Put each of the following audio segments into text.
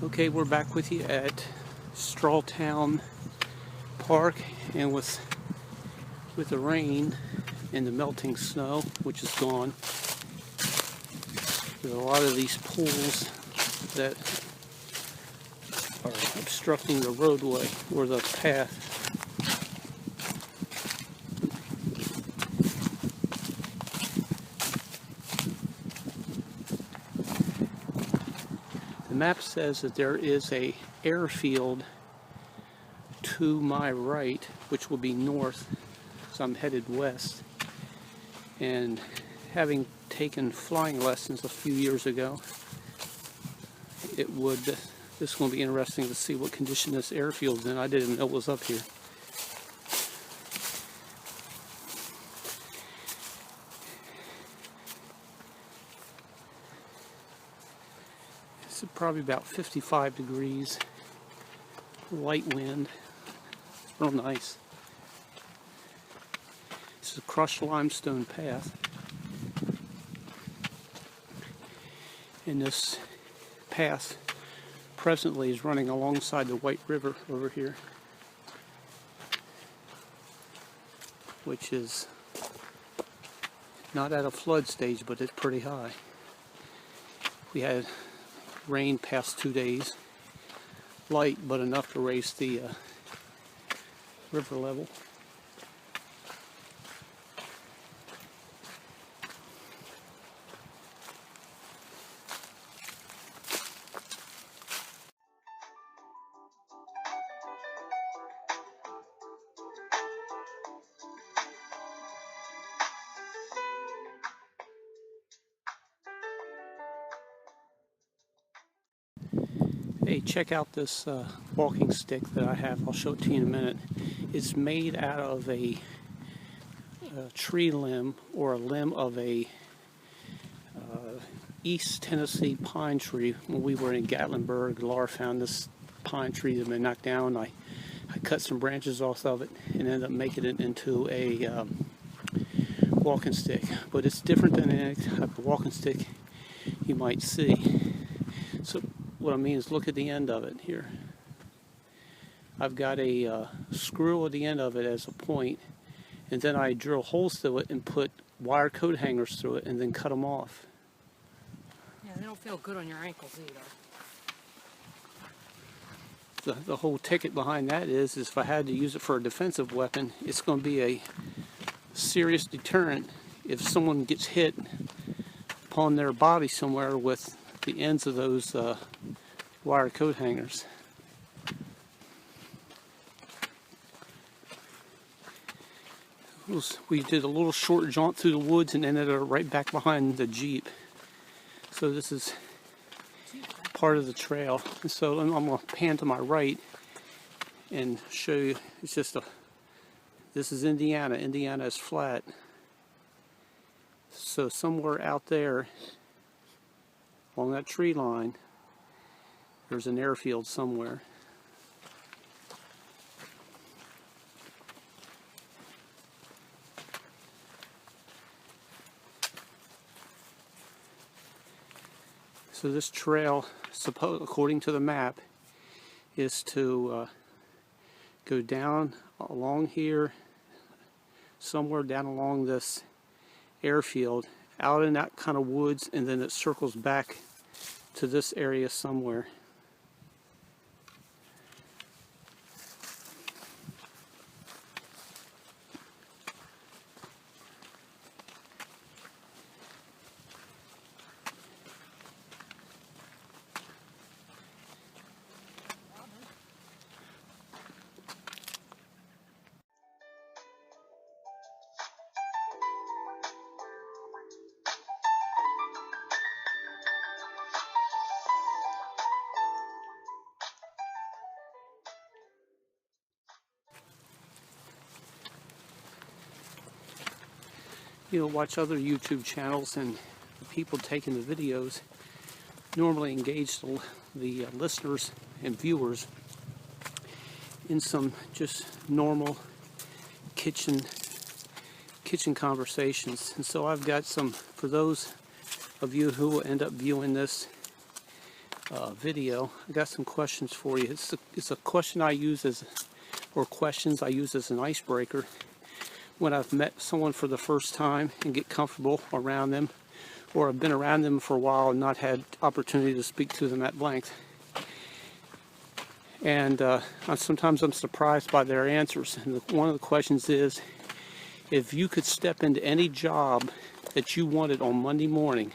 Okay, we're back with you at Strawtown Park, and with the rain and the melting snow, which is gone, there's a lot of these pools that are obstructing the roadway or the path. The map says that there is a airfield to my right, which will be north, so I'm headed west. And having taken flying lessons a few years ago, this is going to be interesting to see what condition this airfield's in. I didn't know it was up here. It's probably about 55 degrees, light wind. It's real nice. This is a crushed limestone path. And this path presently is running alongside the White River over here, which is not at a flood stage, but it's pretty high. We had rain past 2 days, light but enough to raise the river level. Hey, check out this walking stick that I have. I'll show it to you in a minute. It's made out of a tree limb, or a limb of a East Tennessee pine tree. When we were in Gatlinburg, Laura found this pine tree that had been knocked down. I cut some branches off of it and ended up making it into a walking stick. But it's different than any type of walking stick you might see. So what I mean is, look at the end of it here. I've got a screw at the end of it as a point, and then I drill holes through it and put wire coat hangers through it and then cut them off. Yeah, they don't feel good on your ankles either. The whole ticket behind that is if I had to use it for a defensive weapon, it's going to be a serious deterrent if someone gets hit upon their body somewhere with the ends of those wire coat hangers. We did a little short jaunt through the woods and ended up right back behind the Jeep. So this is part of the trail. And so I'm going to pan to my right and show you. It's just this is Indiana. Indiana is flat. So somewhere out there along that tree line, there's an airfield somewhere. So this trail, according to the map, is to go down along here, somewhere down along this airfield, out in that kind of woods, and then it circles back to this area somewhere. watch other YouTube channels, and the people taking the videos normally engage the listeners and viewers in some just normal kitchen conversations. And so I've got some, for those of you who will end up viewing this video, I got some questions for you. It's a question I use questions I use as an icebreaker when I've met someone for the first time and get comfortable around them, or I've been around them for a while and not had opportunity to speak to them at length. And sometimes I'm surprised by their answers. And one of the questions is, if you could step into any job that you wanted on Monday morning,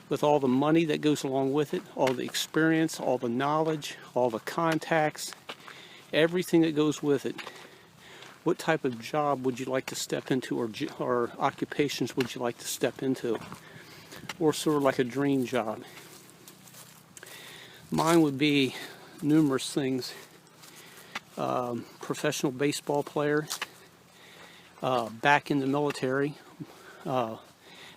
with all the money that goes along with it, all the experience, all the knowledge, all the contacts, everything that goes with it, what type of job would you like to step into, or occupations would you like to step into, or sort of like a dream job? Mine would be numerous things. Professional baseball player, back in the military.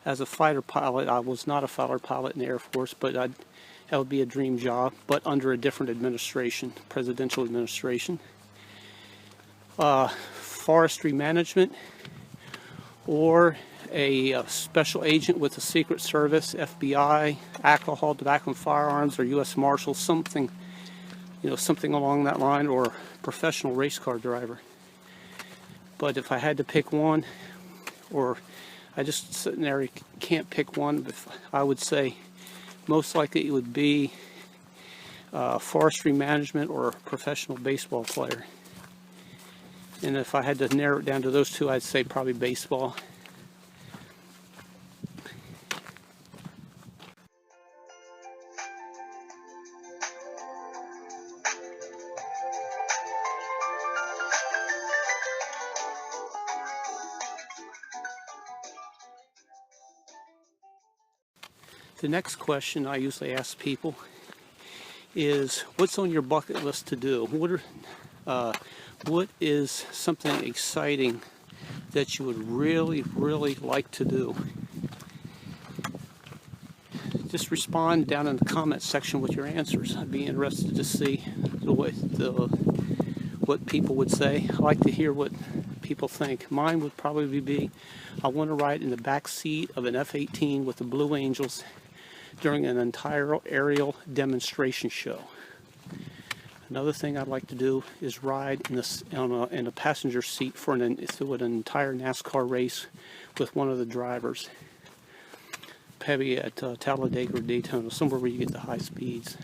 As a fighter pilot, I was not a fighter pilot in the Air Force, but that would be a dream job, but under a different administration, presidential administration. Forestry management, or a special agent with the Secret Service, FBI, alcohol, tobacco, and firearms, or U.S. Marshals, something along that line, or professional race car driver. But if I had to pick one, or I just sitting there can't pick one, but I would say most likely it would be forestry management or a professional baseball player. And if I had to narrow it down to those two, I'd say probably baseball. The next question I usually ask people is, what's on your bucket list to do? What is something exciting that you would really, really like to do? Just respond down in the comment section with your answers. I'd be interested to see what people would say. I like to hear what people think. Mine would probably be, I want to ride in the back seat of an F-18 with the Blue Angels during an entire aerial demonstration show. Another thing I'd like to do is ride in a passenger seat through an entire NASCAR race with one of the drivers. Maybe at Talladega or Daytona, somewhere where you get the high speeds.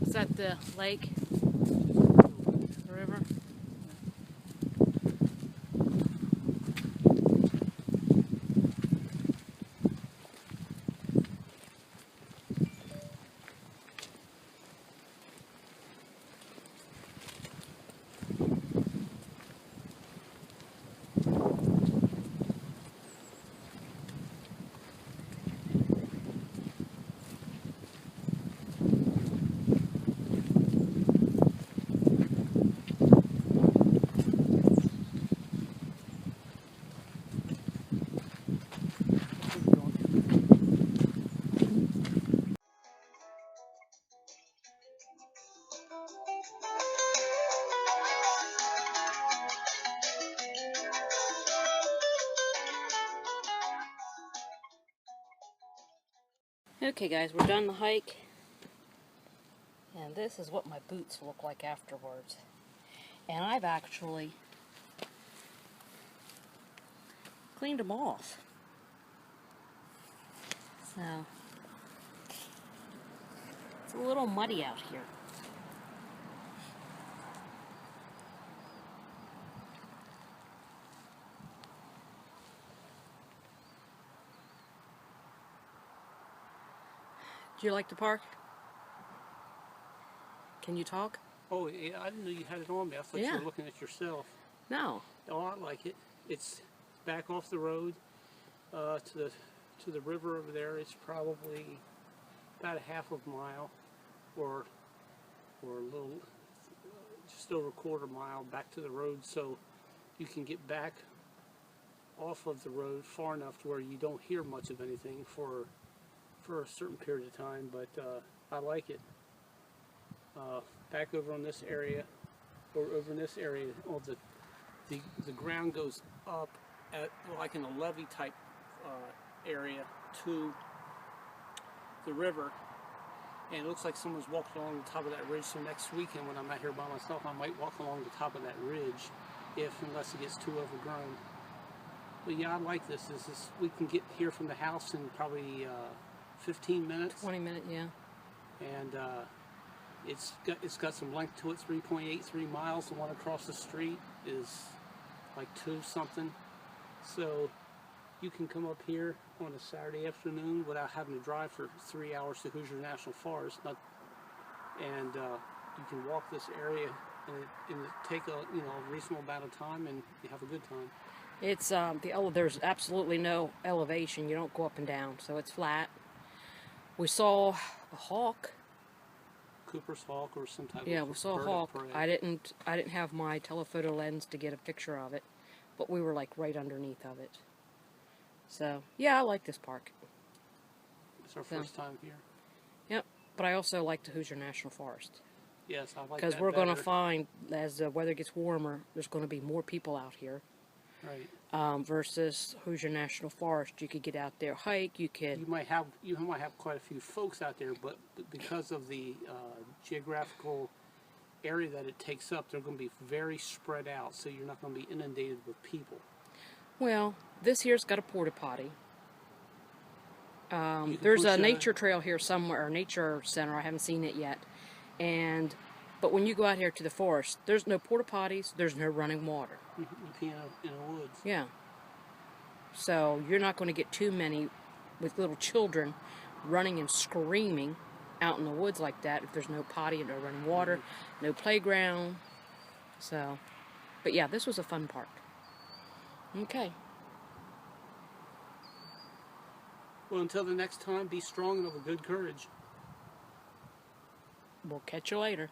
Is that the lake? The river? Okay guys, we're done the hike, and this is what my boots look like afterwards. And I've actually cleaned them off. So, it's a little muddy out here. Do you like the park? Can you talk? Oh, yeah, I didn't know you had it on me. I thought you were looking at yourself. No. Oh, I like it. It's back off the road to the river over there. It's probably about a half of a mile, or a little, just over a quarter mile back to the road, so you can get back off of the road far enough to where you don't hear much of anything for a certain period of time. But I like it. Back over on this area, or over in this area, all the ground goes up at like in a levee type area to the river, and it looks like someone's walked along the top of that ridge. So next weekend when I'm out here by myself, I might walk along the top of that ridge, unless it gets too overgrown. But yeah, I like this. We can get here from the house in probably 15 minutes. 20 minutes, yeah. And it's got some length to it, 3.83 miles. The one across the street is like 2 something. So you can come up here on a Saturday afternoon without having to drive for 3 hours to Hoosier National Forest. And you can walk this area and it take a reasonable amount of time, and you have a good time. It's there's absolutely no elevation. You don't go up and down, so it's flat. We saw a hawk. Cooper's hawk or some type of we saw a hawk. I didn't have my telephoto lens to get a picture of it, but we were like right underneath of it. So yeah, I like this park. It's our first time here. Yep, but I also like the Hoosier National Forest. Yes, I like that because we're going to better. find, as the weather gets warmer, there's going to be more people out here. Right. Versus Hoosier National Forest, you could get out there, hike. You might have quite a few folks out there, but because of the geographical area that it takes up, they're going to be very spread out, so you're not going to be inundated with people. Well, this here's got a porta potty. There's a nature trail here somewhere, a nature center. I haven't seen it yet. But when you go out here to the forest, there's no porta potties. There's no running water. You pee in the woods. Yeah. So you're not going to get too many with little children running and screaming out in the woods like that if there's no potty, no running water, no playground. So, but yeah, this was a fun park. Okay. Well, until the next time, be strong and of a good courage. We'll catch you later.